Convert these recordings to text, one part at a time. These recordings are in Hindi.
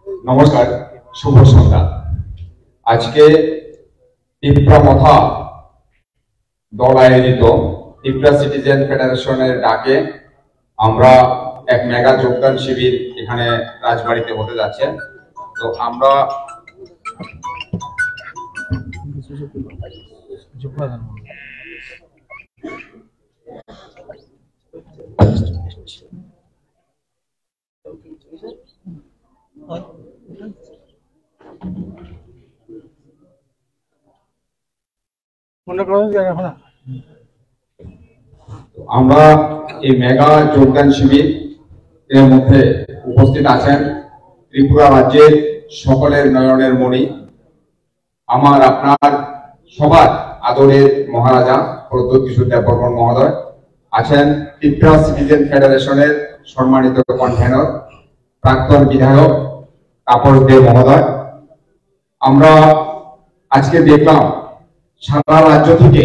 নমস্কার, শুভ সন্ধ্যা। আজকে তিপ্রা মথা দল আয়োজিত তিপ্রা সিটিজেন ফেডারেশনের ডাকে আমরা এক মেগা যোগদান শিবির এখানে রাজবাড়িতে হতে যাচ্ছে। তো আমরা এই মেগা যোগদান শিবির এর মধ্যে উপস্থিত আছেন ত্রিপুরা রাজ্যের সকলের নয়নের মণি, আমার আপনার সবার আদরের মহারাজা প্রদ্যোৎ কিশোর দেববর্মন মহোদয়, আছেন ত্রিপুরা সিটিজেন ফেডারেশনের সম্মানিত কনভেনর প্রাক্তন বিধায়ক তাপস দে মহোদয়। আমরা আজকে দেখলাম সারা রাজ্য থেকে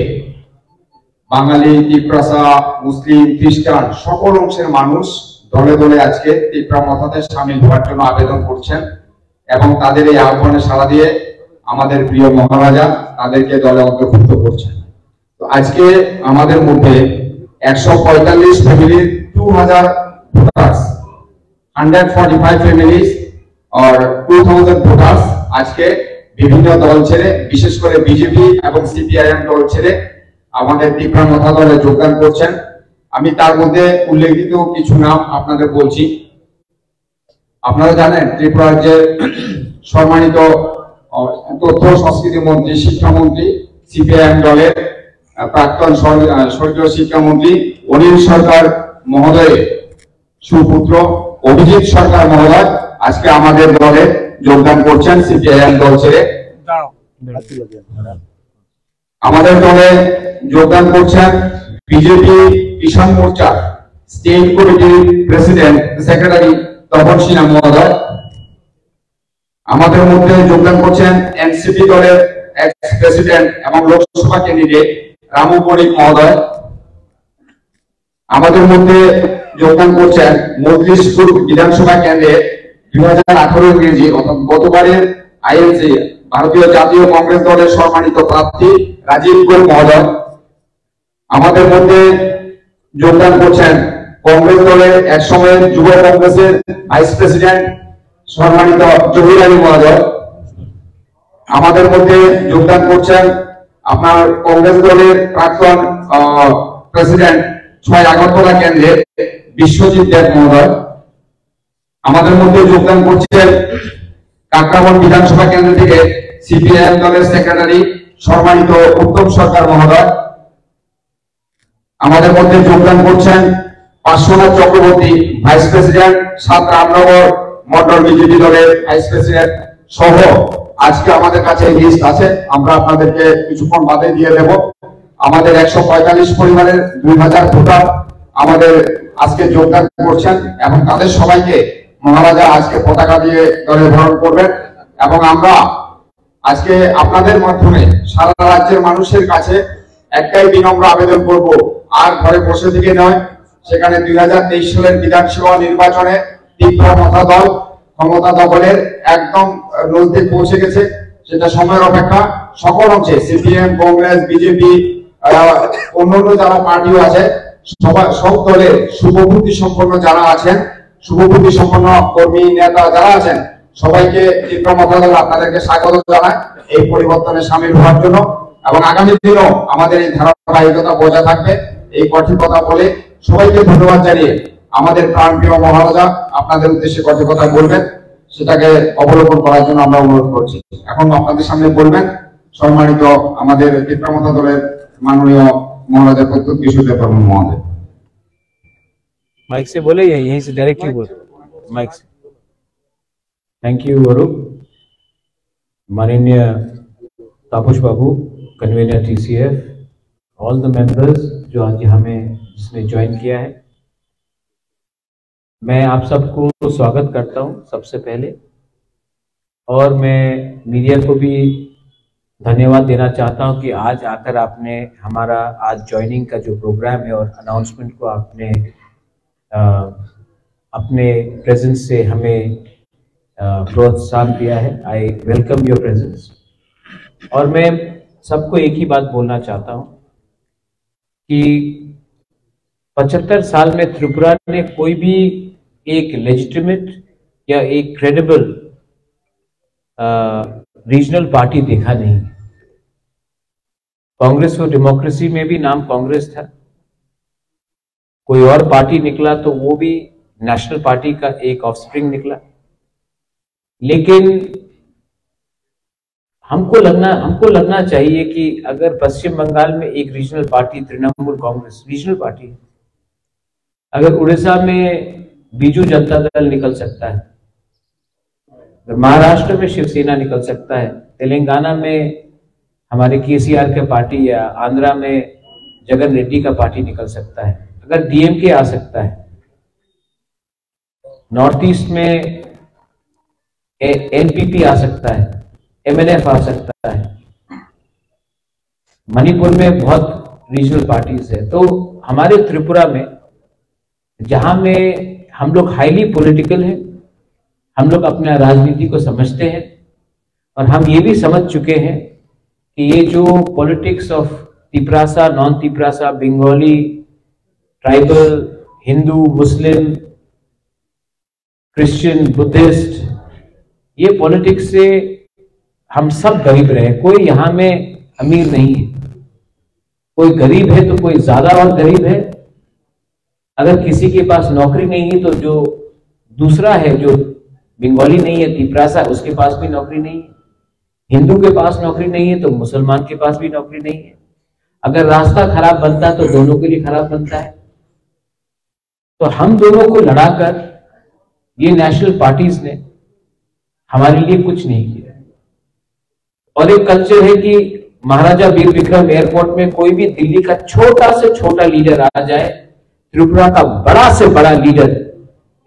বাঙালি, তিপ্রাসা, মুসলিম, খ্রিস্টান সকল অংশের মানুষ দলে দলে আজকে তিপ্রা মথাতে সামিল হওয়ার জন্য আবেদন করছেন এবং তাদের এই আহ্বানে সাড়া দিয়ে আমাদের প্রিয় মহারাজা তাদেরকে দলে অন্তর্ভুক্ত করছেন। তো আজকে আমাদের মধ্যে 145 ফ্যামিলির 2000 ভোটার্স, 145 ফ্যামিলিজ আর 2000 ভোটার্স আজকে বিভিন্ন দল ছেড়ে, বিশেষ করে বিজেপি এবং সিপিআইএম দল ছেড়ে আমাদের তিপ্রা মথা দলে যোগদান করছেন। আমি তার মধ্যে উল্লেখিত কিছু নাম আপনাদের বলছি। আপনারা জানেন ত্রিপুরা রাজ্যের সম্মানিত তথ্য সংস্কৃতি মন্ত্রী, শিক্ষামন্ত্রী, সিপিআইএম দলের প্রাক্তন স্বর্গীয় শিক্ষামন্ত্রী অনিল সরকার মহোদয়ের সুপুত্র অভিজিৎ সরকার মহোদয় আজকে আমাদের দলে যোগদান করছেন সিপিআইএম দল ছেড়ে। আমাদের দলে যোগদান করছেন বিজেপি কিষাণ মোর্চা স্টেট কমিটির প্রেসিডেন্ট সেক্রেটারি তপন সিনহা মহোদয়। আমাদের মধ্যে যোগদান করছেন এনসিপি দলের এক্স প্রেসিডেন্ট এবং লোকসভা ক্যান্ডিডেট রামু বণিক মহোদয়। আমাদের মধ্যে যোগদান করছেন মজলিশপুর বিধানসভা কেন্দ্রে 2018 ইংরেজি গতবারের আইএনসি ভারতীয় জাতীয় কংগ্রেস দলের সম্মানিত প্রার্থী রাজীব গোল মহোদয়। আমাদের মধ্যে যোগদান করছেন কংগ্রেস দলের এক সময়ের যুব কংগ্রেসের ভাইস প্রেসিডেন্ট সম্মানিত জহির আলী মহোদয়। আমাদের মধ্যে যোগদান করছেন আপনার কংগ্রেস দলের প্রাক্তন প্রেসিডেন্ট 6 আগরতলা কেন্দ্রের বিশ্বজিৎ দেব মহোদয়। আমাদের মধ্যে যোগদান করছেন কাকরাবন বিধানসভা কেন্দ্র থেকে সিপিআইএম দলের সেক্রেটারি সম্মানিত উত্তম সরকার মহোদয়। আমাদের মধ্যে যোগদান করছেন Parshvanath Chakraborty, vice president 7 Ramnagar Mondal BJP দলের ভাইস প্রেসিডেন্ট সহ আজকে আমাদের কাছে লিস্ট আছে, আমরা আপনাদেরকে কিছুক্ষণ বাদে দিয়ে দেব। আমাদের 145 পরিবারের 2000 ভোটার আমাদের আজকে যোগদান করছেন এবং তাদের সবাইকে মহারাজা আজকে পতাকা দিয়ে দলে ধারণ করবেন এবং আমরা আজকে আপনাদের মাধ্যমে সারা রাজ্যের মানুষের কাছে একটাই বিনম্র আবেদন করব, আর ঘরে বসে থেকে নয়, সেখানে 2023 সালের বিধানসভা নির্বাচনে তিপ্রা মথা দল ক্ষমতা দখলের একদম নজদিক পৌঁছে গেছে। সেটা সময়ের অপেক্ষা। সকল অংশে সিপিএম, কংগ্রেস, বিজেপি, অন্যান্য যারা পার্টিও আছে, সব দলের শুভবুদ্ধি সম্পন্ন যারা আছেন, শুভবুদ্ধি সম্পন্ন কর্মী নেতা যারা আছেন, সবাইকে তিপ্রা মথা দল আপনাদেরকে স্বাগত জানায় এই পরিবর্তনে সামিল হওয়ার জন্য এবং আগামী দিনেও আমাদের এই ধারাবাহিকতা বজায় থাকবে। এই কঠিন কথা বলে সবাইকে ধন্যবাদ জানিয়ে আমাদের প্রাণপ্রিয় মহারাজা আপনাদের উদ্দেশ্যে কঠিন কথা বলবেন, সেটাকে অবলোকন করার জন্য আমরা অনুরোধ করছি। এখন আপনাদের সামনে বলবেন সম্মানিত আমাদের তিপ্রা মথা দলের माननीय महाराजा प्रद्योत किशोर देवबर्मन महोदय। माइक से बोले या यहीं से डायरेक्टली बोले? माइक से। Thank you Arup. माननीय Tapas babu, convener TCF, all the members जो आज हमें जिसने ज्वाइन किया है, मैं आप सबको स्वागत करता हूं सबसे पहले, और मैं मीडिया को भी धन्यवाद देना चाहता हूं कि आज आकर आपने हमारा आज ज्वाइनिंग का जो प्रोग्राम है और अनाउंसमेंट को आपने अपने प्रेजेंस से हमें प्रोत्साहन दिया है। I welcome your presence. और मैं सबको एक ही बात बोलना चाहता हूं कि 75 साल में त्रिपुरा ने कोई भी एक लेजिटिमेट या एक क्रेडिबल रीजनल पार्टी देखा नहीं। कांग्रेस फॉर डेमोक्रेसी में भी नाम कांग्रेस था, कोई और पार्टी निकला तो वो भी नेशनल पार्टी का एक ऑफस्प्रिंग निकला। लेकिन हमको लगना चाहिए कि अगर पश्चिम बंगाल में एक regional party Trinamool Congress regional party है, अगर उड़ीसा में बीजू जनता दल निकल सकता है, अगर महाराष्ट्र में शिवसेना निकल सकता है, तेलंगाना में हमारे केसीआर का पार्टी या आंध्रा में जगन रेड्डी का पार्टी निकल सकता है, अगर डीएमके आ सकता है, नॉर्थ ईस्ट में एनपीपी आ सकता है, एमएनएफ आ सकता है, मणिपुर में बहुत रीजनल पार्टीज है, तो हमारे त्रिपुरा में जहां में हम लोग हाईली पॉलिटिकल हैं, हम लोग अपना राजनीति को समझते हैं और हम ये भी समझ चुके हैं कि ये जो politics of Tiprasa, non Tiprasa, Bengali, tribal, Hindu, Muslim, Christian, Buddhist, ये पॉलिटिक्स से हम सब गरीब रहे। कोई यहां में अमीर नहीं है, कोई गरीब है तो कोई ज्यादा और गरीब है। अगर किसी के पास नौकरी नहीं है तो जो दूसरा है, जो बंगाली नहीं है, तिपरासा, उसके पास भी नौकरी नहीं है। हिंदू के पास नौकरी नहीं है तो मुसलमान के पास भी नौकरी नहीं है। अगर रास्ता खराब बनता है तो दोनों के लिए खराब बनता है। तो हम दोनों को लड़ाकर ये नेशनल पार्टीज ने हमारे लिए कुछ नहीं किया। और एक कल्चर है कि महाराजा वीर विक्रम एयरपोर्ट में कोई भी दिल्ली का छोटा से छोटा लीडर आ जाए, त्रिपुरा का बड़ा से बड़ा लीडर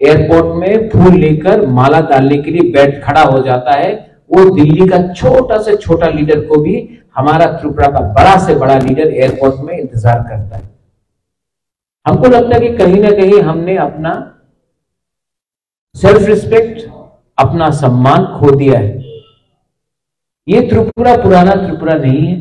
एयरपोर्ट में फूल लेकर माला डालने के लिए बैठ खड़ा हो जाता है। वो दिल्ली का छोटा से छोटा लीडर को भी हमारा त्रिपुरा का बड़ा से बड़ा लीडर एयरपोर्ट में इंतजार करता है। हमको लगता है कि कहीं ना कहीं हमने अपना सेल्फ रिस्पेक्ट, अपना सम्मान खो दिया है। ये त्रिपुरा पुराना त्रिपुरा नहीं है।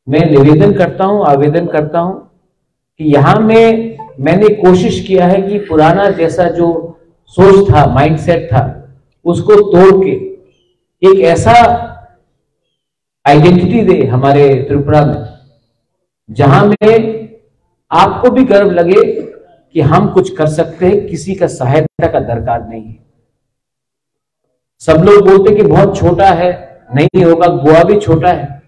मैं निवेदन करता हूं, आवेदन करता हूं कि यहां में मैंने कोशिश किया है कि पुराना जैसा जो सोच था, माइंडसेट था, उसको तोड़ के एक ऐसा आइडेंटिटी दे हमारे त्रिपुरा में जहां में आपको भी गर्व लगे कि हम कुछ कर सकते हैं, किसी का सहायता का दरकार नहीं है। सब लोग बोलते कि बहुत छोटा है, नहीं होगा, गोवा भी छोटा है,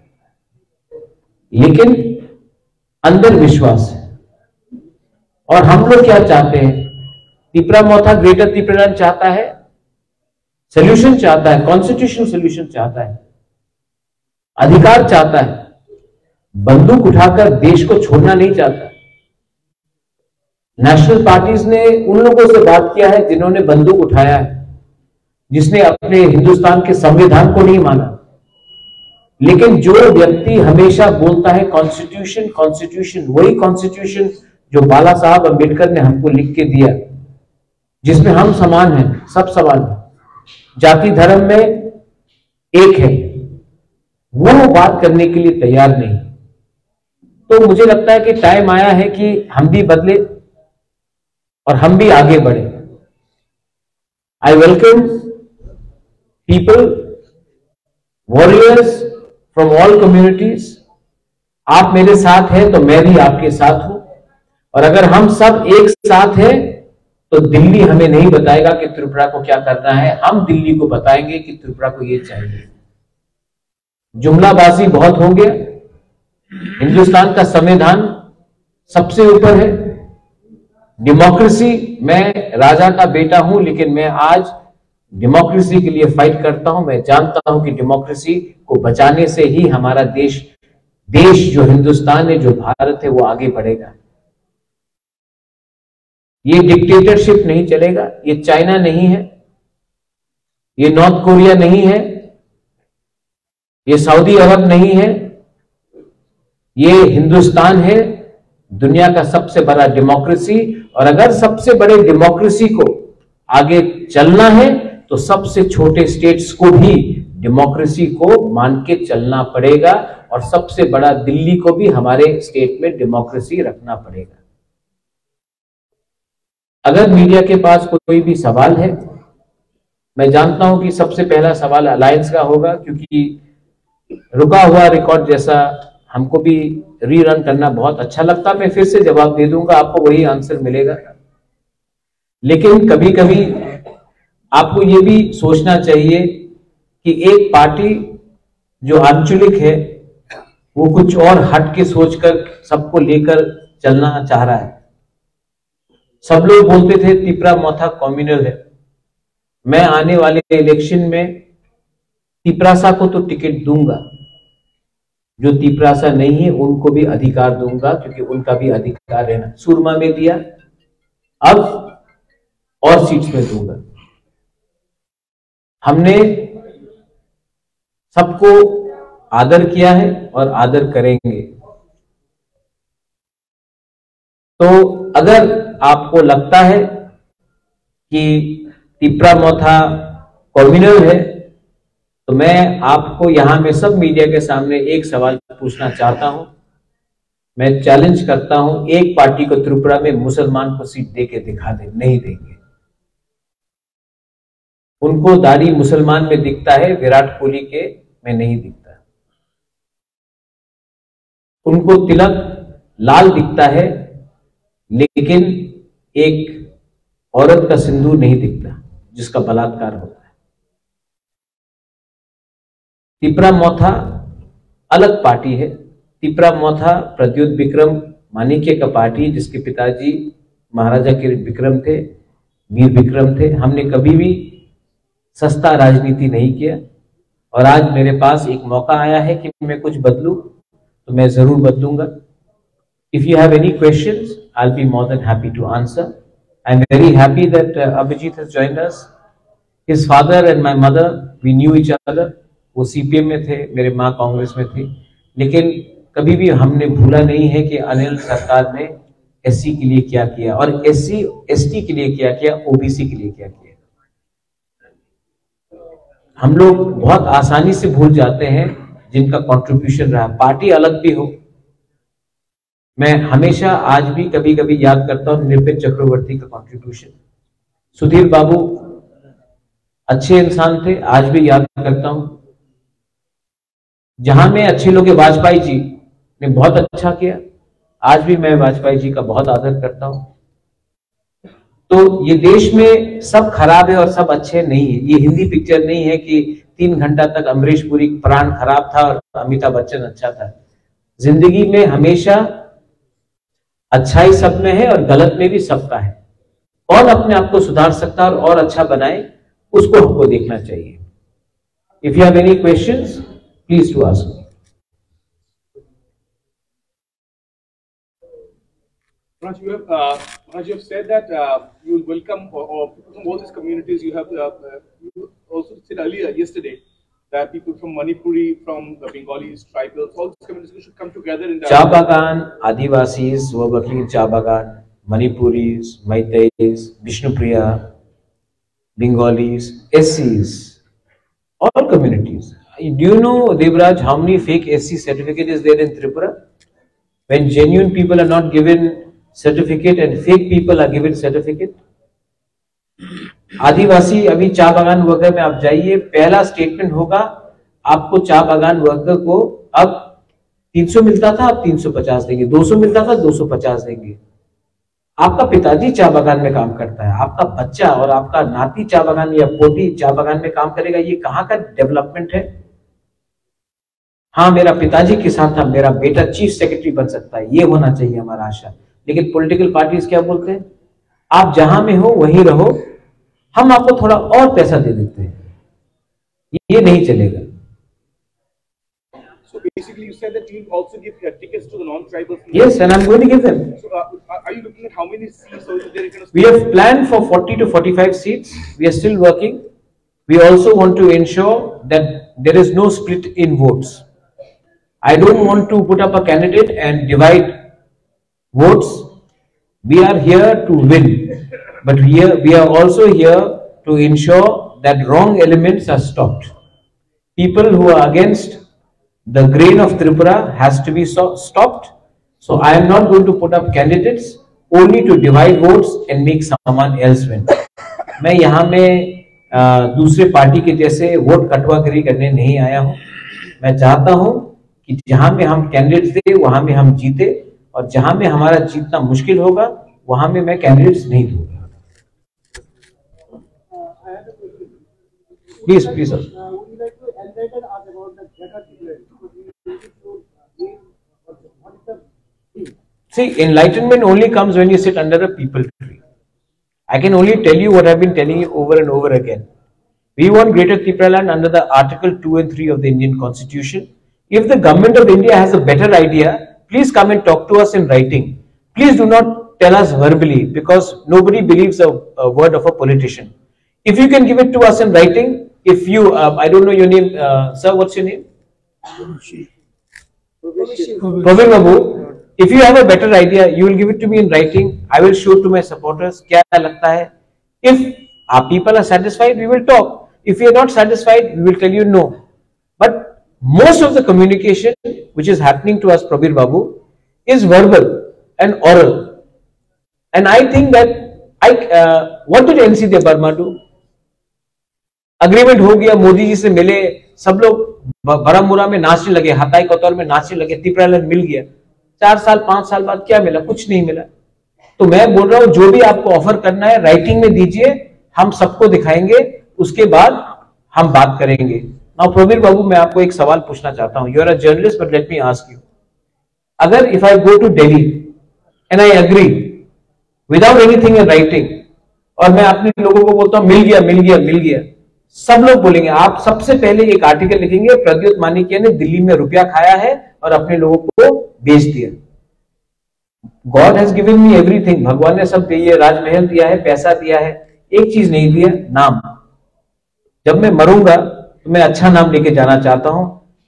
लेकिन अंदर विश्वास है। और हम लोग क्या चाहते हैं? तिपरा मोथा ग्रेटर त्रिपुरा चाहता है, सोल्यूशन चाहता है, कॉन्स्टिट्यूशनल सोल्यूशन चाहता है, अधिकार चाहता है, बंदूक उठाकर देश को छोड़ना नहीं चाहता। नेशनल पार्टीज ने उन लोगों से बात किया है जिन्होंने बंदूक उठाया है, जिसने अपने हिंदुस्तान के संविधान को नहीं माना। लेकिन जो व्यक्ति हमेशा बोलता है कॉन्स्टिट्यूशन कॉन्स्टिट्यूशन, वही कॉन्स्टिट्यूशन जो बाला साहब अंबेडकर ने हमको लिख के दिया, जिसमें हम समान हैं, सब समान हैं, जाति धर्म में एक है, वो बात करने के लिए तैयार नहीं। तो मुझे लगता है कि टाइम आया है कि हम भी बदले और हम भी आगे बढ़े। I welcome people, warriors from all communities. आप मेरे साथ हैं तो मैं भी आपके साथ हूं, और अगर हम सब एक साथ हैं तो दिल्ली हमें नहीं बताएगा कि त्रिपुरा को क्या करना है, हम दिल्ली को बताएंगे कि त्रिपुरा को ये चाहिए। जुमलाबाजी बहुत हो गया। हिंदुस्तान का संविधान सबसे ऊपर है, डेमोक्रेसी, मैं राजा का बेटा हूं, लेकिन मैं आज डेमोक्रेसी के लिए फाइट करता हूं। मैं जानता हूं कि डेमोक्रेसी को बचाने से ही हमारा देश जो हिंदुस्तान है, जो भारत है, वो आगे बढ़ेगा। ये डिक्टेटरशिप नहीं चलेगा, ये चाइना नहीं है, ये नॉर्थ कोरिया नहीं है, ये सऊदी अरब नहीं है, ये हिंदुस्तान है, दुनिया का सबसे बड़ा डेमोक्रेसी। और अगर सबसे बड़े डेमोक्रेसी को आगे चलना है तो सबसे छोटे स्टेट्स को भी डेमोक्रेसी को मान के चलना पड़ेगा और सबसे बड़ा दिल्ली को भी हमारे स्टेट में डेमोक्रेसी रखना पड़ेगा। अगर मीडिया के पास कोई भी सवाल है, मैं जानता हूं कि सबसे पहला सवाल अलायंस का होगा, क्योंकि रुका हुआ रिकॉर्ड जैसा हमको भी रीरन करना बहुत अच्छा लगता। मैं फिर से जवाब दे दूंगा, आपको वही आंसर मिलेगा। लेकिन कभी कभी आपको ये भी सोचना चाहिए कि एक पार्टी जो आंचलिक है वो कुछ और हट के सोचकर सबको लेकर चलना चाह रहा है। सब लोग बोलते थे तिपरा-मोथा कम्युनल है। मैं आने वाले इलेक्शन में तिपरासा को तो टिकट दूंगा, जो तिपरासा नहीं है उनको भी अधिकार दूंगा, क्योंकि उनका भी अधिकार रहना। सुरमा में दिया, अब और सीट्स में दूंगा। हमने सबको आदर किया है और आदर करेंगे। तो अगर आपको लगता है कि तिपरा-मोथा कम्युनल है, तो मैं आपको यहां में सब मीडिया के सामने एक सवाल पूछना चाहता हूं। मैं चैलेंज करता हूं, एक पार्टी को त्रिपुरा में मुसलमान को सीट देके दिखा दे। नहीं देंगे। उनको दाढ़ी मुसलमान में दिखता है, विराट कोहली के में नहीं दिखता। उनको तिलक लाल दिखता है, लेकिन एक औरत का सिंदूर नहीं दिखता जिसका बलात्कार होता है। तिपरा-मोथा अलग पार्टी है। तिपरा-मोथा प्रद्युत विक्रम माणिक्य का पार्टी, जिसके पिताजी महाराजा के विक्रम थे, वीर विक्रम थे। हमने कभी भी सस्ता राजनीति नहीं किया, और आज मेरे पास एक मौका आया है कि मैं कुछ बदलूं, तो मैं जरूर बदलूंगा। If you have any questions, I'll be more than happy to answer. I'm very happy that Abhijit has joined us. His father and my mother, we knew each other. वो CPM में थे, मेरे माँ कांग्रेस में थी, लेकिन कभी भी हमने भूला नहीं है कि अनिल सरकार ने SC के लिए क्या किया और SC ST के लिए क्या किया, OBC के लिए क्या किया। हम लोग बहुत आसानी से भूल जाते हैं जिनका कंट्रीब्यूशन रहा, पार्टी अलग भी हो। मैं हमेशा आज भी कभी कभी याद करता हूं नृपेन चक्रवर्ती का कंट्रीब्यूशन। सुधीर बाबू अच्छे इंसान थे, आज भी याद करता हूं। जहां में अच्छे लोग, वाजपेयी जी ने बहुत अच्छा किया, आज भी मैं वाजपेयी जी का बहुत आदर करता हूं। तो ये देश में सब खराब है और सब अच्छे नहीं है। ये हिंदी पिक्चर नहीं है कि 3 घंटा तक अमरीश पुरी प्राण खराब था और अमिताभ बच्चन अच्छा था। जिंदगी में हमेशा अच्छाई सब में है और गलत में भी सबका है। कौन अपने आप को सुधार सकता है और अच्छा बनाए, उसको हमको देखना चाहिए। If you have any questions, please to ask. Maharaj, you have said that you will welcome or people from all these communities. You have you also said earlier yesterday that people from Manipuri, from the Bengalis, tribals, all these communities should come together in the Cha Bagan, Adivasis who are working in Cha Bagan, Manipuris, Meiteis, Vishnupriya, Bengalis, SCs, all communities. Do you know, Devraj, how many fake SC certificate is there in Tripura? When genuine people are not given certificate and fake people are given certificate. आदिवासी अभी चा बागान वर्कर में आप जाइए, पहला स्टेटमेंट होगा आपको चा बागान वर्कर को अब 300 मिलता था, अब 350 देंगे, 200 मिलता था 250 देंगे। आपका पिताजी चा बागान में काम करता है, आपका बच्चा और आपका नाती चा बागान या पोती चा बागान में काम करेगा, ये कहाँ का डेवलपमेंट है? हाँ, मेरा पिताजी किसान था, मेरा बेटा चीफ सेक्रेटरी बन सकता है, ये होना चाहिए हमारा आशा। लेकिन पॉलिटिकल पार्टीज क्या बोलते हैं, आप जहां में हो वहीं रहो, हम आपको थोड़ा और पैसा दे देते हैं, ये नहीं चलेगा। So basically you said that you also give tickets to the non-tribals. Yes, and I'm going to give them. So are you looking at how many seats or is there a kind of... We have planned for 40 to 45 seats. We are still working. We also want to ensure that there is no split in votes. I don't want to put up a candidate and divide votes. We are here to win, but we are also here to ensure that wrong elements are stopped. People who are against the grain of Tripura has to be stopped. So I am not going to put up candidates only to divide votes and make someone else win. मैं यहाँ में दूसरे पार्टी के जैसे वोट कटवाकरी करने नहीं आया हूँ. मैं चाहता हूँ कि जहां में हम कैंडिडेट्स थे वहां में हम जीते, और जहां में हमारा जीतना मुश्किल होगा वहां में मैं कैंडिडेट्स नहीं दूंगा. Please please sir. See, enlightenment only comes when you sit under a people tree. I can only tell you what I've been telling you over and over again. We want Greater Tripuраland under the Article 2 and 3 of the Indian Constitution. If the government of India has a better idea, please come and talk to us in writing. Please do not tell us verbally, because nobody believes a word of a politician. If you can give it to us in writing, if you, I don't know your name, sir, what's your name? Praveen Babu. If you have a better idea, you will give it to me in writing. I will show to my supporters क्या लगता है. If our people are satisfied, we will talk. If we are not satisfied, we will tell you no. But most of the communication which is happening to us, Prabir Babu, is verbal and oral. And I think that what did NC Dev Burma do? Agreement हो गया, मोदी जी से मिले, सब लोग बरामुरा में नाचने लगे, हताई कोतवाल में नाचने लगे, त्रिपुरालैंड मिल गया. 4 साल 5 साल बाद क्या मिला? कुछ नहीं मिला. तो मैं बोल रहा हूं, जो भी आपको ऑफर करना है राइटिंग में दीजिए, हम सबको दिखाएंगे, उसके बाद हम बात करेंगे. नाउ प्रवीर बाबू, मैं आपको एक सवाल पूछना चाहता हूं. You are a journalist, but let me ask you. अगर if I go to Delhi and I agree without anything in writing, और मैं अपने लोगों को बोलता हूं मिल गया मिल गया मिल गया, सब लोग बोलेंगे, आप सबसे पहले एक आर्टिकल लिखेंगे, प्रद्युत मानिक्य ने दिल्ली में रुपया खाया है और अपने लोगों को बेच दिया. God has given me everything. भगवान ने सब दिया, राजमहल दिया है, पैसा दिया है, एक चीज नहीं दिया, नाम. जब मैं मरूंगा तो मैं अच्छा नाम लेके जाना चाहता हूं.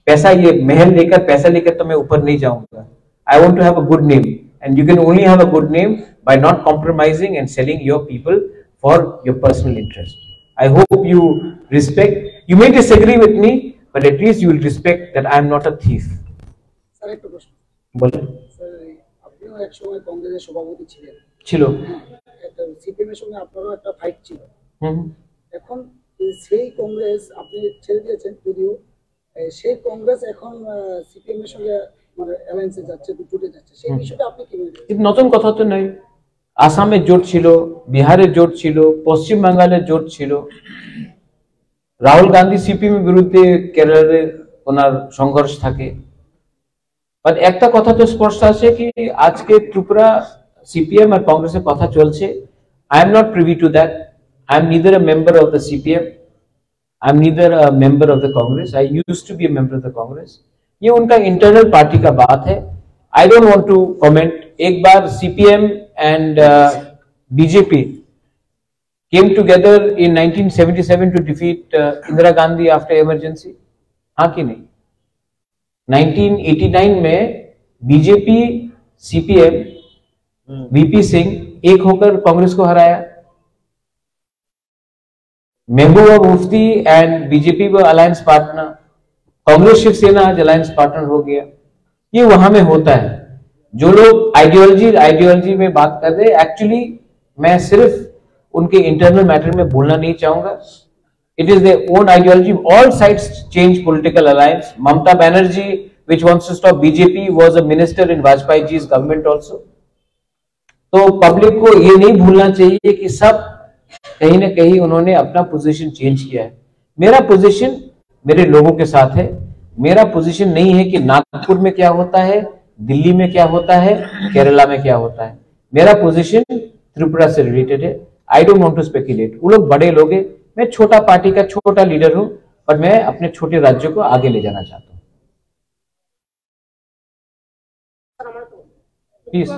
पैसा, ये महल लेकर, पैसा लेकर तो मैं ऊपर नहीं जाऊंगा. I want to have a good name, and you can only have a good name by not compromising and selling your people for your personal interest. I hope you respect. You may disagree with me, but at least you will respect that I am not a thief. Sir, एक प्रश्न. बोले. Sir, আপনিও এক সময় কংগ্রেসের সভাপতি ছিলেন. ছিল. একটা সিপিএম এর সঙ্গে আপনারও একটা ফাইট ছিল. এখন সেই কংগ্রেস আপনি ছেড়ে দিয়েছেন, যদিও সেই কংগ্রেস এখন সিপিএম এর সঙ্গে মানে অ্যালায়েন্সে যাচ্ছে, জুটে যাচ্ছে. সেই বিষয়টা আপনি কি বলবেন? এটা নতুন কথা তো নয়. আসামের জোট ছিল, বিহারের জোট ছিল, পশ্চিম বাংলার জোট ছিল. রাহুল গান্ধী সিপিএম এর বিরুদ্ধে কেরলে ওনার সংঘর্ষ থাকে. বাট একটা কথা তো স্পষ্ট আছে কি আজকে ত্রিপুরা সিপিএম আর কংগ্রেসের কথা চলছে. I am not privy to that. I am neither a member of the CPM, I am neither a member of the Congress. I used to be a member of the Congress. ये उनका इंटरनल पार्टी का बात है. आई डोंट वांट टू कमेंट. एक बार CPM and BJP came together in 1977 to defeat Indira Gandhi after emergency. हाँ कि नहीं? 1989 में बीजेपी, सीपीएम, वीपी सिंह एक होकर कांग्रेस को हराया. महबूबा मुफ्ती एंड बीजेपी वो अलायंस पार्टनर. कांग्रेस शिवसेना आज अलायंस पार्टनर हो गया. ये वहां में होता है. जो लोग आइडियोलॉजी में बात कर रहे हैं, एक्चुअली मैं सिर्फ उनके इंटरनल मैटर में बोलना नहीं चाहूंगा. It is their own ideology. All sides change political alliance. Mamata Banerjee which wants to stop BJP was a minister in Vajpayee ji's government also. तो पब्लिक को ये नहीं भूलना चाहिए कि सब कहीं ना कहीं उन्होंने अपना पोजीशन चेंज किया है. मेरा पोजीशन मेरे लोगों के साथ है. मेरा पोजीशन नहीं है कि नागपुर में क्या होता है, दिल्ली में क्या होता है, केरला में क्या होता है. मेरा पोजीशन त्रिपुरा से रिलेटेड है. I don't want to speculate. वो लोग बड़े लोग हैं, मैं छोटा पार्टी का छोटा लीडर हूं, पर मैं अपने छोटे राज्यों को आगे ले जाना चाहता हूं. प्लीज.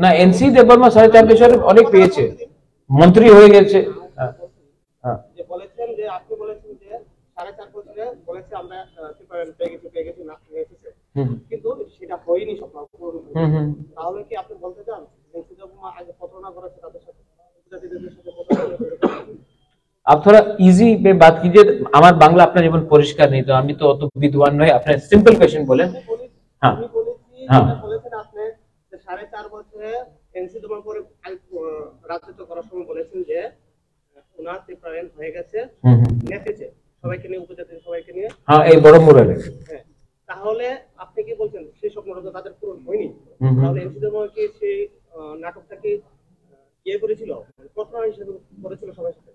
না এনসি দেববর্মা 4.5 বছর অনেক পেয়েছে, মন্ত্রী হয়ে গেছে. যে বলেছেন যে আপনি বলেছেন যে 4.5 বছরে বলেছে আমরা পেয়ে গেছি না কিন্তু সেটা হয়নি স্বপ্ন. তাহলে কি আপনি বলতে চান এনসি দেববর্মা आप थोड़ा इजी में बात कीजिए। আমার বাংলা আপনার যেমন পরিষ্কার নেই, তো আমি তো অত বিদ্বান নই, আপনি সিম্পল কোশ্চেন বলেন। হ্যাঁ হ্যাঁ, বলেছেন আপনি যে 4.5 বছরে এনসি দমন করে রাজত্ব করার সময় বলেছেন যে ওনার ত্রিপুরায়ন হয়ে গেছে, নেচেছে সবাইকে নিয়ে, উপজাতির সবাইকে নিয়ে। হ্যাঁ, এই বড় মুরালে। হ্যাঁ, তাহলে আপনি কি বলছেন সেই স্বপ্নটা তো তাদের পূরণ হয়নি? তাহলে এনসি দমন কি সেই নাটকটা কি ইয়ে করেছিল, প্রতারণা হিসেবে করেছিল সবার সাথে?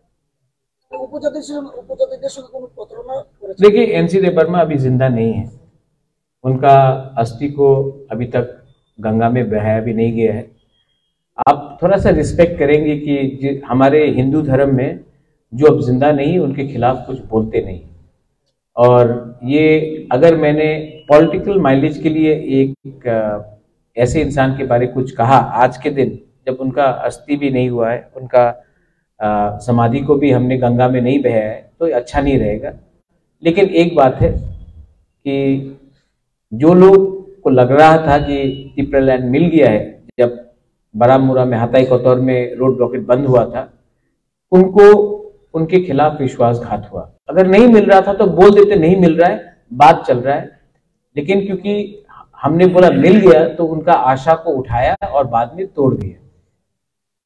देखिए, एनसी देबबर्मा अभी जिंदा नहीं है, उनका अस्थि को अभी तक गंगा में बहाया भी नहीं गया है। आप थोड़ा सा रिस्पेक्ट करेंगे कि हमारे हिंदू धर्म में जो अब जिंदा नहीं, उनके खिलाफ कुछ बोलते नहीं। और ये अगर मैंने पॉलिटिकल माइलेज के लिए एक ऐसे इंसान के बारे कुछ कहा आज के दिन, जब उनका अस्थि भी नहीं हुआ है, उनका समाधि को भी हमने गंगा में नहीं बहाया है, तो अच्छा नहीं रहेगा। लेकिन एक बात है कि जो लोग को लग रहा था कि टिप्रालैंड मिल गया है, जब बारामूला में हाताई कोतौर में रोड ब्लॉकेज बंद हुआ था, उनको उनके खिलाफ विश्वासघात हुआ। अगर नहीं मिल रहा था तो बोल देते नहीं मिल रहा है, बात चल रहा है। लेकिन क्योंकि हमने बोला मिल गया, तो उनका आशा को उठाया और बाद में तोड़ दिया।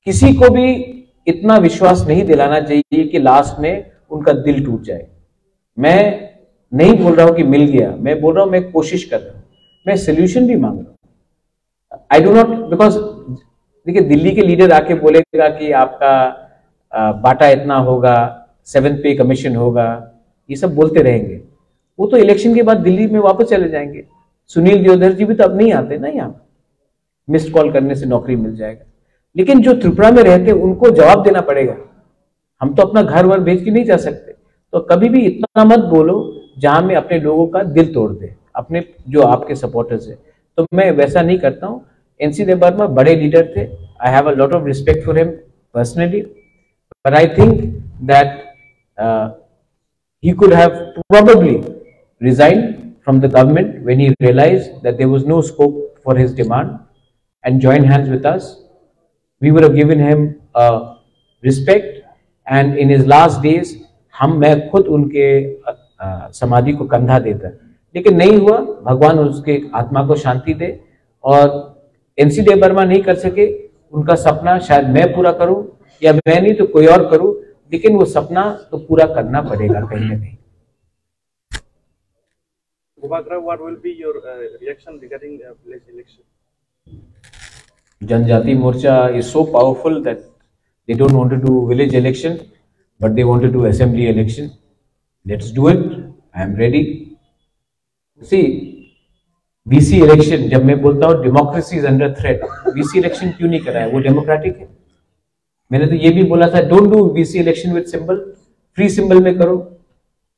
किसी को भी इतना विश्वास नहीं दिलाना चाहिए कि लास्ट में उनका दिल टूट जाए। मैं नहीं बोल रहा हूं कि मिल गया, मैं बोल रहा हूं मैं कोशिश कर रहा हूं, मैं सोल्यूशन भी मांग रहा हूं। आई डू नॉट, बिकॉज देखिए दिल्ली के लीडर आके बोलेगा कि आपका बाटा इतना होगा, 7th पे कमीशन होगा, ये सब बोलते रहेंगे। वो तो इलेक्शन के बाद दिल्ली में वापस चले जाएंगे। सुनील दियोदर जी भी तो अब नहीं आते ना यहाँ, मिस्ड कॉल करने से नौकरी मिल जाएगा। लेकिन जो त्रिपुरा में रहते हैं उनको जवाब देना पड़ेगा। हम तो अपना घर वर बेच के नहीं जा सकते। तो कभी भी इतना मत बोलो जहां में अपने लोगों का दिल तोड़ दे, अपने जो आपके सपोर्टर्स है। तो मैं वैसा नहीं करता हूं। एनसी देबबर्मा बड़े लीडर थे, I have a lot of respect for him personally, but I think that he could have probably resigned from the government when he realised that there was no scope for his demand and join hands with us. We would have given him respect, and in his last days मैं खुद उनके समाधि को कंधा देता। लेकिन नहीं हुआ, भगवान उसके आत्मा को शांति दे। और एनसी देबबर्मा नहीं कर सके, उनका सपना शायद मैं पूरा करूं, या मैं नहीं तो कोई और करूं, लेकिन वो सपना तो पूरा करना पड़ेगा कहीं ना कहीं। Gubagra, what will be your reaction regarding village election? Janjati Morcha is so powerful that they don't want to do village election, but they want to do assembly election. Let's do it. I am ready. See, VC election, जब मैं बोलता हूँ democracy is under threat, VC election क्यों नहीं कराया? वो democratic है। मैंने तो ये भी बोला था, don't do VC election with symbol, free symbol में करो।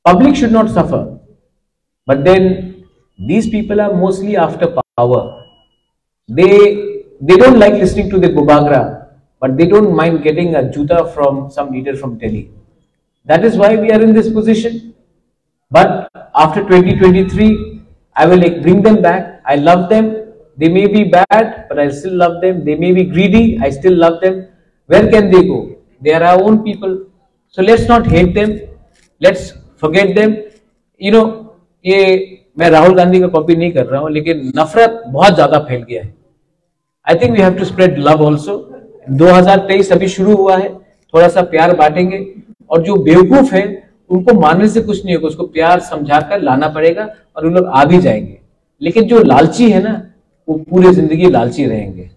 Public should not suffer. But then these people are mostly after power. They don't like listening to the Gubagra, but they don't mind getting a juta from some leader from Delhi. That is why we are in this position. But after 2023, I will bring them back. I love them. They may be bad, but I still love them. They may be greedy. I still love them. Where can they go? They are our own people. So let's not hate them. Let's forget them. You know, ये मैं राहुल गांधी का कॉपी नहीं कर रहा हूँ, लेकिन नफरत बहुत ज्यादा फैल गया है। I think we have to spread love also. 2023 अभी शुरू हुआ है, थोड़ा सा प्यार बांटेंगे। और जो बेवकूफ है उनको मारने से कुछ नहीं होगा, उसको प्यार समझाकर लाना पड़ेगा और उन लोग आ भी जाएंगे। लेकिन जो लालची है ना, वो पूरी जिंदगी लालची रहेंगे।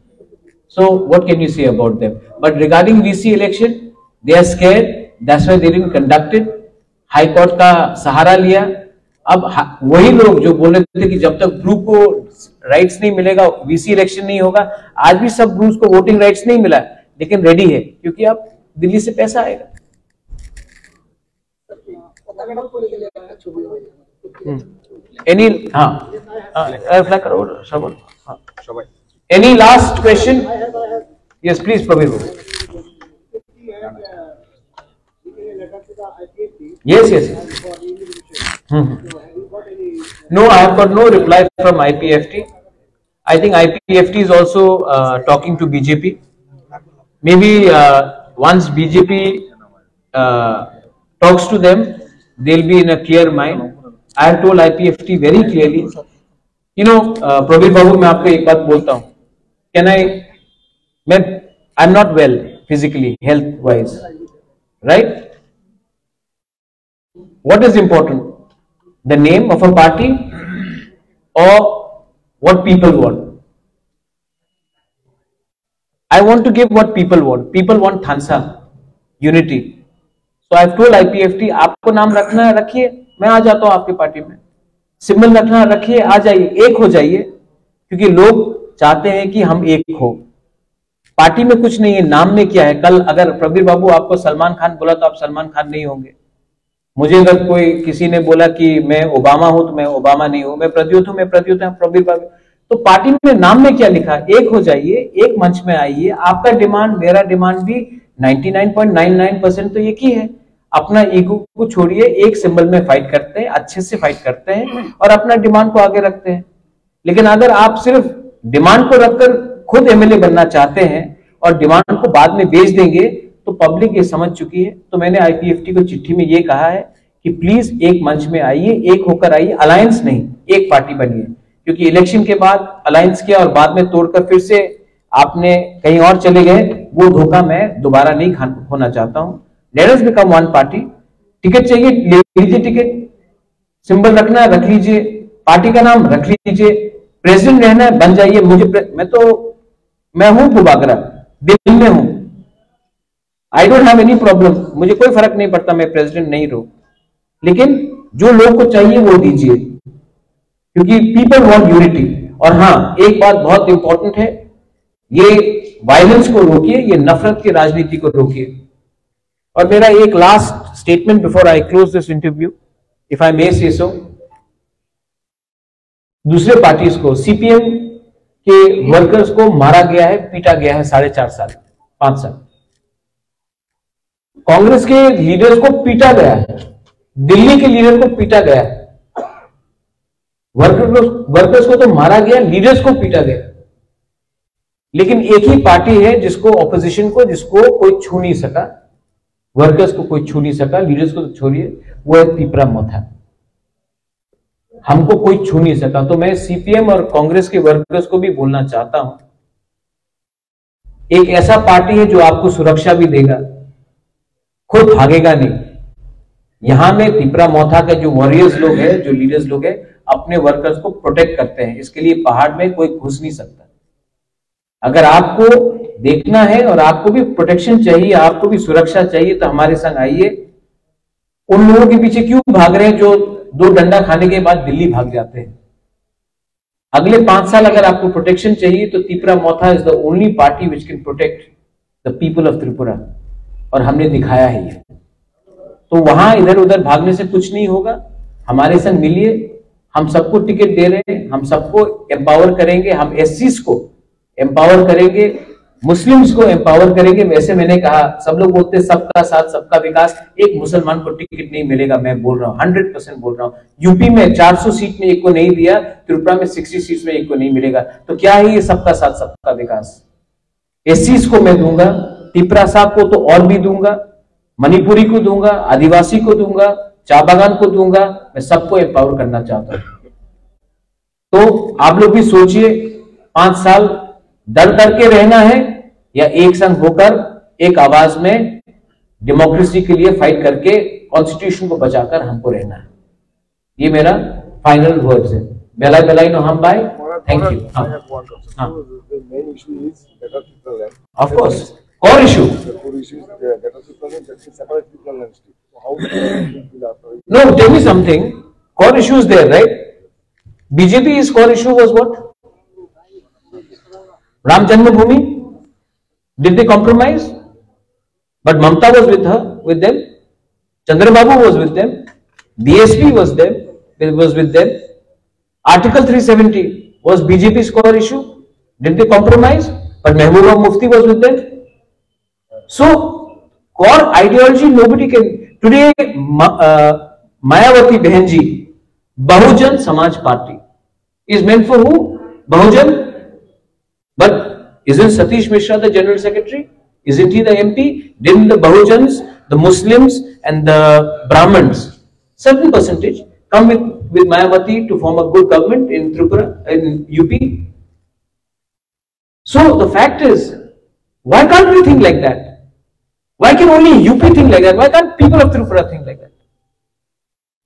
So what can you say about them? But regarding VC election, they are scared. That's why they didn't conduct it. High court का सहारा लिया। अब वही लोग जो बोल रहे थे कि जब तक ब्रू को राइट्स नहीं मिलेगा वीसी इलेक्शन नहीं होगा, आज भी सब ब्रूज को वोटिंग राइट्स नहीं मिला, लेकिन रेडी है क्योंकि अब दिल्ली से पैसा आएगा। Any last question? Yes please Praveen. Yes, yes. No, I have got no reply from IPFT. I think IPFT is also talking to BJP. Maybe once BJP talks to them, they'll be in a clear mind. I have told IPFT very clearly. You know, Pravir babu, मैं आपको एक बात बोलता हूँ. I'm not well physically, health wise, right? What is important? The name of a party or what people want? I want to give what people want. People want Thansa, unity. So I've told IPFT, आपको नाम रखना है रखिए, मैं आ जाता हूं आपकी पार्टी में. सिंबल रखना रखिए, आ जाइए, एक हो जाइए, क्योंकि लोग चाहते हैं कि हम एक हो. पार्टी में कुछ नहीं है, नाम में क्या है. कल अगर प्रवीर बाबू आपको सलमान खान बोला तो आप सलमान खान नहीं होंगे. मुझे अगर कोई किसी ने बोला कि मैं ओबामा हूं तो मैं ओबामा नहीं हूं. मैं प्रद्योत हूं, मैं प्रद्योत हूं, प्रवीर बाबू. तो पार्टी में नाम में क्या लिखा? एक हो जाइए, एक मंच में आइए. आपका डिमांड, मेरा डिमांड भी 99.99% तो एक ही है. अपना ईगो को छोड़िए, एक सिंबल में फाइट करते हैं, अच्छे से फाइट करते हैं और अपना डिमांड को आगे रखते हैं. लेकिन अगर आप सिर्फ डिमांड को रखकर खुद एमएलए बनना चाहते हैं और डिमांड को बाद में बेच देंगे तो पब्लिक ये समझ चुकी है. तो मैंने आईपीएफटी को चिट्ठी में ये कहा है कि प्लीज एक मंच में आइए, एक होकर आइए, अलायंस नहीं, एक पार्टी बनिए. क्योंकि इलेक्शन के बाद अलायंस किया और बाद में तोड़कर फिर से आपने कहीं और चले गए, वो धोखा मैं दोबारा नहीं होना चाहता हूं. Let us become one party. Ticket चाहिए ले लीजिए, टिकट. सिंबल रखना है रख लीजिए, पार्टी का नाम रख लीजिए, प्रेसिडेंट रहना है बन जाइए. मैं हूं बुबागरा, दिल्ली में हूं. I don't have any problem, मुझे कोई फर्क नहीं पड़ता मैं प्रेसिडेंट नहीं रहूं. लेकिन जो लोग को चाहिए वो दीजिए, क्योंकि पीपल वांट यूनिटी. और हाँ, एक बात बहुत इंपॉर्टेंट है, ये वायलेंस को रोकिए, ये नफरत की राजनीति को रोकिए. और मेरा एक last statement before I close this interview, if I may say so. दूसरे पार्टीज को, सीपीएम के वर्कर्स को मारा गया है, पीटा गया है 4.5 साल, 5 साल. कांग्रेस के लीडर्स को पीटा गया है, दिल्ली के लीडर को पीटा गया है. वर्कर्स को तो मारा गया, लीडर्स को पीटा गया. लेकिन एक ही पार्टी है जिसको, ऑपोजिशन को, जिसको कोई छू नहीं सका. वर्कर्स को कोई छू नहीं सका, लीडर्स को तो छोड़िए, वो है तिपरा मोथा. हमको कोई छू नहीं सका. तो मैं सीपीएम और कांग्रेस के वर्कर्स को भी बोलना चाहता हूं, एक ऐसा पार्टी है जो आपको सुरक्षा भी देगा, खुद भागेगा नहीं. यहां में तिपरा मोथा के जो वॉरियर्स लोग हैं, जो लीडर्स लोग हैं, अपने वर्कर्स को प्रोटेक्ट करते हैं. इसके लिए पहाड़ में कोई घुस नहीं सकता. अगर आपको देखना है और आपको भी प्रोटेक्शन चाहिए, आपको भी सुरक्षा चाहिए, तो हमारे संग आइए. उन लोगों के पीछे क्यों भाग रहे हैं जो 2 डंडा खाने के बाद दिल्ली भाग जाते हैं? अगले 5 साल अगर आपको प्रोटेक्शन चाहिए तो Tipra Motha is the only party which can protect the people of Tripura. और हमने दिखाया है ये. तो वहां इधर उधर भागने से कुछ नहीं होगा. हमारे संग मिलिए, हम सबको टिकट दे रहे हैं, हम सबको एम्पावर करेंगे. हम एससीज को एम्पावर करेंगे, मुस्लिम्स को एम्पावर करेंगे. वैसे मैंने कहा, सब लोग बोलते हैं सबका साथ सबका विकास, एक मुसलमान को टिकट नहीं मिलेगा. मैं बोल रहा हूं, 100% बोल रहा हूं. यूपी में 400 सीट में एक को नहीं दिया, त्रिपुरा में 60 सीट में एक को नहीं मिलेगा. तो क्या है ये सबका साथ सबका विकास? एससीज को मैं दूंगा, तिपरा साहब को तो और भी दूंगा, मणिपुरी को दूंगा, आदिवासी को दूंगा, चा बागान को दूंगा. मैं सबको एम्पावर करना चाहता हूं. तो आप लोग भी सोचिए, 5 साल डर डर के रहना है या एक संग होकर एक आवाज में डेमोक्रेसी के लिए फाइट करके कॉन्स्टिट्यूशन को बचाकर हमको रहना है. ये मेरा फाइनल वर्ड्स है. बेलाई बेलाई नो हम बाय. Thank you. Of course core issue. No, tell me something. Core issue is there, right? BJP's core issue was what? Ram Janmabhoomi. Did they compromise? But Mamta was with them. Chandrababu was with them. BSP was with them. Article 370 was BJP's core issue. Did they compromise? But Mehbooba Mufti was with them. So, core ideology nobody can. Today, Mayawati Behenji, Bahujan Samaj Party is meant for who? Bahujan. But isn't Satish Mishra the General Secretary? Isn't he the MP? Didn't the Bahujans, the Muslims, and the Brahmins, certain percentage, come with Mayawati to form a good government in Tripura, in UP. So the fact is, why can't we think like that? Why can only UP think like that? Why can't people of Tripura think like that?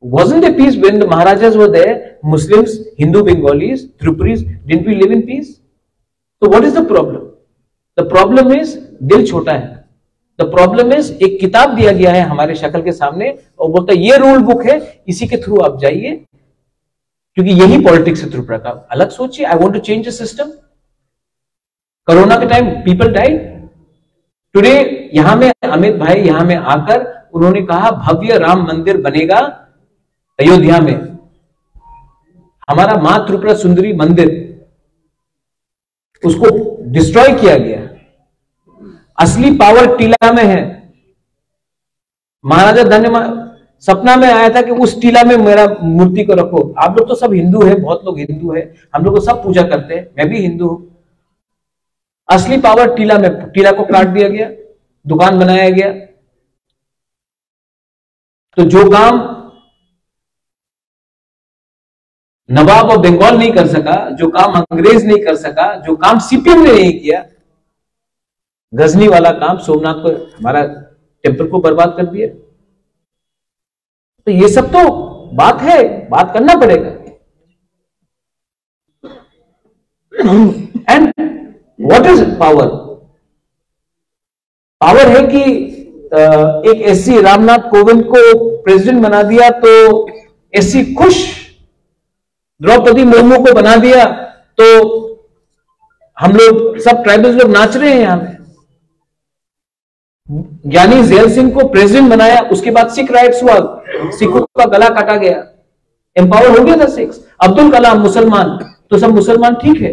Wasn't there peace when the Maharajas were there? Muslims, Hindu, Bengalis, Tripuris, didn't we live in peace? So what is the problem? The problem is दिल छोटा है. The problem is एक किताब दिया गया है हमारे शक्ल के सामने और बोलता है ये रूल बुक है, इसी के थ्रू आप जाइए, क्योंकि यही पॉलिटिक्स है त्रिपुरा का. अलग सोचिए. I want to change the system. Corona के टाइम पीपल डाइड. टुडे यहां में अमित भाई यहां में आकर उन्होंने कहा भव्य राम मंदिर बनेगा अयोध्या में. हमारा मां त्रिपुरा सुंदरी मंदिर उसको डिस्ट्रॉय किया गया. असली पावर टीला में है. महाराजा धन्यवाद सपना में आया था कि उस टीला में मेरा मूर्ति को रखो. आप लोग तो सब हिंदू है, बहुत लोग हिंदू है, हम लोग को सब पूजा करते हैं, मैं भी हिंदू हूं. असली पावर टीला में, टीला को काट दिया गया, दुकान बनाया गया. तो जो काम नवाब और बंगाल नहीं कर सका, जो काम अंग्रेज नहीं कर सका, जो काम सीपीएम ने नहीं किया, गजनी वाला काम सोमनाथ को, हमारा टेम्पल को बर्बाद कर दिया. तो ये सब तो बात है, बात करना पड़ेगा. And what is power? Power है कि एक एससी रामनाथ कोविंद को प्रेसिडेंट बना दिया तो एससी खुश, द्रौपदी मुर्मू को बना दिया तो हम लोग सब ट्राइबल्स लोग नाच रहे हैं यहां में. ज्ञानी जैल सिंह को प्रेसिडेंट बनाया, उसके बाद सिख राइट्स हुआ, सिखों का गला काटा गया, एम्पावर हो गया था सिक्स. अब्दुल कलाम मुसलमान, तो सब मुसलमान ठीक है.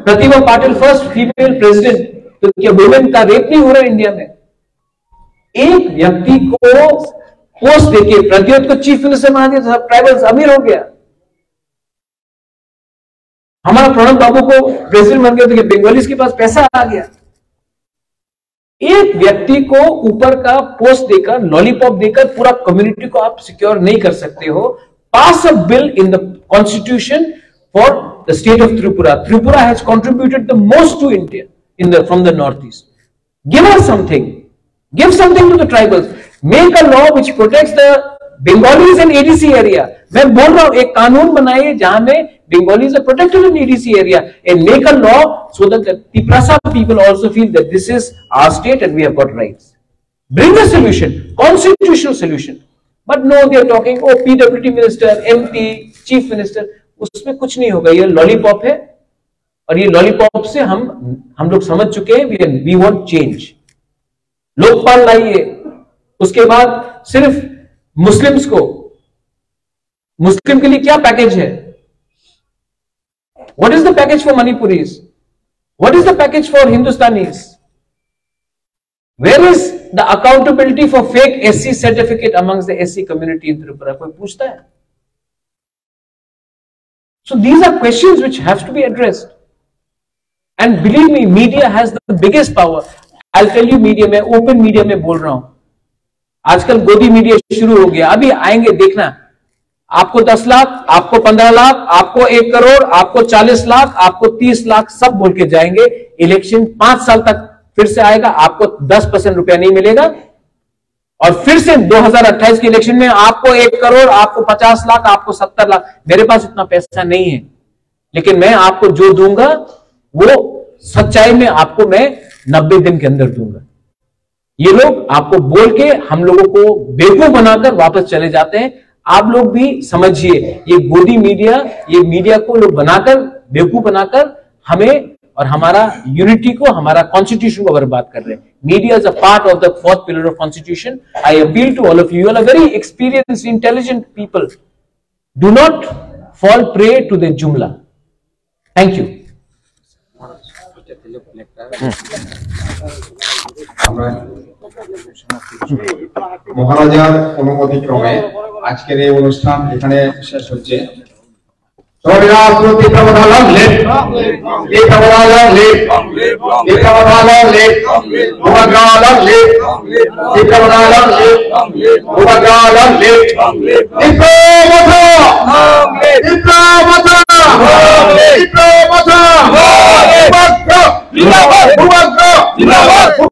Pratibha Patil first female president, तो क्या वुमेन का रेप नहीं हो रहा है इंडिया में? एक व्यक्ति को पोस्ट देके प्रद्योत को चीफ मिनिस्टर बना दिया, सब ट्राइबल्स अमीर हो गया. हमारा प्रणब बाबू को प्रेसिडेंट बन गया तो बंगालीज के पास पैसा आ गया. एक व्यक्ति को ऊपर का पोस्ट देकर, लॉलीपॉप देकर पूरा कम्युनिटी को आप सिक्योर नहीं कर सकते हो. Pass a bill in the constitution for the state of Tripura. Tripura has contributed the most to India in the from the north east. Give us something, give something to the tribals. Make a law which protects the Bengalis in ADC area. मैं बोल रहा हूं एक कानून बनाइए जहां में Bengalis are protected in EDC area, and make a law so that the Tiprasa people also feel that this is our state and we have got rights. Bring a solution, constitutional solution. But no, they are talking, oh PWD minister, MP, chief minister. उसमें कुछ नहीं होगा. ये लॉलीपॉप है और ये लॉलीपॉप से हम लोग समझ चुके हैं. We want change. लोकपाल लाइए. उसके बाद सिर्फ मुस्लिम्स को, मुस्लिम के लिए क्या पैकेज है? What is the package for Manipuris? What is the package for Hindustanis? Where is the accountability for fake SC certificate amongst the SC community in Tripura? कोई पूछता है? So these are questions which have to be addressed. And believe me, media has the biggest power. I'll tell you, media में, open media में बोल रहा हूं. आजकल गोदी मीडिया शुरू हो गया. अभी आएंगे देखना. आपको 10 लाख, आपको 15 लाख, आपको 1 करोड़, आपको 40 लाख, आपको 30 लाख, सब बोल के जाएंगे. इलेक्शन 5 साल तक फिर से आएगा, आपको 10% रुपया नहीं मिलेगा. और फिर से 2028 के इलेक्शन में आपको 1 करोड़, आपको 50 लाख, आपको 70 लाख. मेरे पास इतना पैसा नहीं है, लेकिन मैं आपको जो दूंगा वो सच्चाई में आपको मैं 90 दिन के अंदर दूंगा. ये लोग आपको बोल के हम लोगों को बेवकूफ बनाकर वापस चले जाते हैं. आप लोग भी समझिए, ये गोदी मीडिया, ये मीडिया को लोग बनाकर, बेवकूफ बनाकर हमें और हमारा यूनिटी को, हमारा कॉन्स्टिट्यूशन को बर्बाद कर रहे हैं. Media is a part of the 4th pillar of constitution. I appeal to all of you, are very experienced, intelligent people. Do not fall prey to the jumla. Thank you. মহারাজার অনুমতি ক্রমে আজকের এই অনুষ্ঠান এখানে শেষ হচ্ছে. Sovilasu Tipravadalam lit. Tipravadalam lit. Tipravadalam lit. Ubagalam lit. Tipravadalam lit. Ubagalam lit. Dipramata. Dipramata. Dipramata. Ubagga. Ubagga.